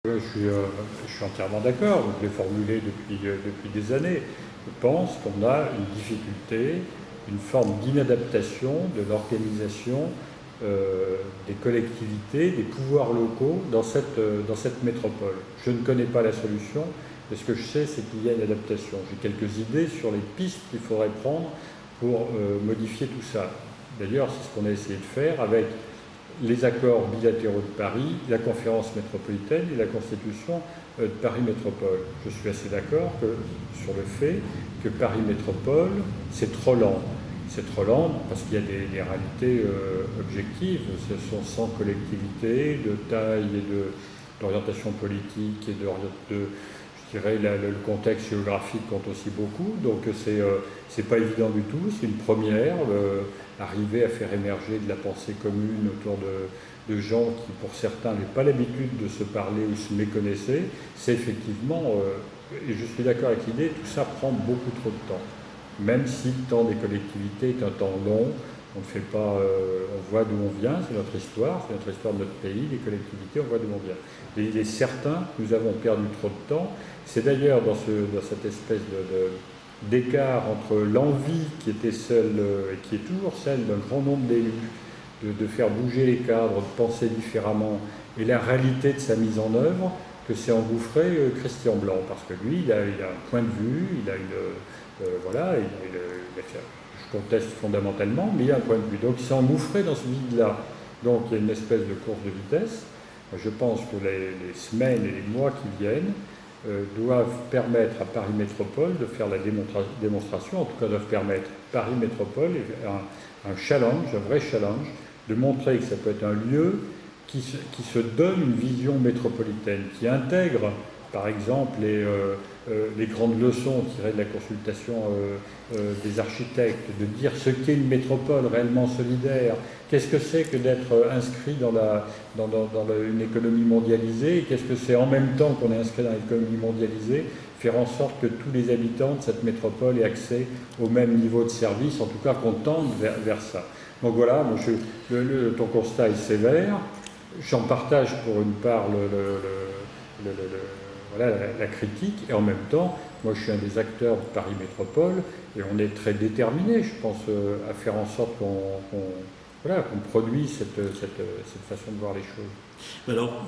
Je suis entièrement d'accord, je l'ai formulé depuis des années. Je pense qu'on a une difficulté, une forme d'inadaptation de l'organisation des collectivités, des pouvoirs locaux dans cette métropole. Je ne connais pas la solution, mais ce que je sais, c'est qu'il y a une adaptation. J'ai quelques idées sur les pistes qu'il faudrait prendre pour modifier tout ça. D'ailleurs, c'est ce qu'on a essayé de faire avec les accords bilatéraux de Paris, la conférence métropolitaine et la constitution de Paris Métropole. Je suis assez d'accord sur le fait que Paris Métropole, c'est trop lent. C'est trop lent parce qu'il y a des réalités objectives. Ce sont 100 collectivités de taille et d'orientation politique et je dirais le contexte géographique compte aussi beaucoup. Donc c'est pas évident du tout. C'est une première. Arriver à faire émerger de la pensée commune autour de gens qui, pour certains, n'avaient pas l'habitude de se parler ou se méconnaissaient, c'est effectivement, et je suis d'accord avec l'idée, tout ça prend beaucoup trop de temps. Même si le temps des collectivités est un temps long, on ne fait pas, on voit d'où on vient, c'est notre histoire de notre pays, les collectivités, on voit d'où on vient. Il est certain que nous avons perdu trop de temps. C'est d'ailleurs dans cette espèce d'écart entre l'envie qui était celle, et qui est toujours celle d'un grand nombre d'élus, de faire bouger les cadres, de penser différemment, et la réalité de sa mise en œuvre, que s'est engouffré Christian Blanc, parce que lui, il a un point de vue, il a voilà, je conteste fondamentalement, mais il a un point de vue. Donc il s'est engouffré dans ce vide-là. Donc il y a une espèce de course de vitesse. Je pense que les semaines et les mois qui viennent doivent permettre à Paris Métropole de faire la démonstration, en tout cas doivent permettre Paris Métropole un challenge, un vrai challenge, de montrer que ça peut être un lieu qui se donne une vision métropolitaine, qui intègre par exemple les grandes leçons tirées de la consultation des architectes, de dire ce qu'est une métropole réellement solidaire, qu'est-ce que c'est que d'être inscrit dans une économie mondialisée, et qu'est-ce que c'est en même temps qu'on est inscrit dans l'économie mondialisée, faire en sorte que tous les habitants de cette métropole aient accès au même niveau de service, en tout cas qu'on tende vers ça. Donc voilà, moi ton constat est sévère, j'en partage pour une part voilà, la critique, et en même temps, moi je suis un des acteurs de Paris Métropole, et on est très déterminé, je pense, à faire en sorte qu'on produise cette façon de voir les choses. Alors,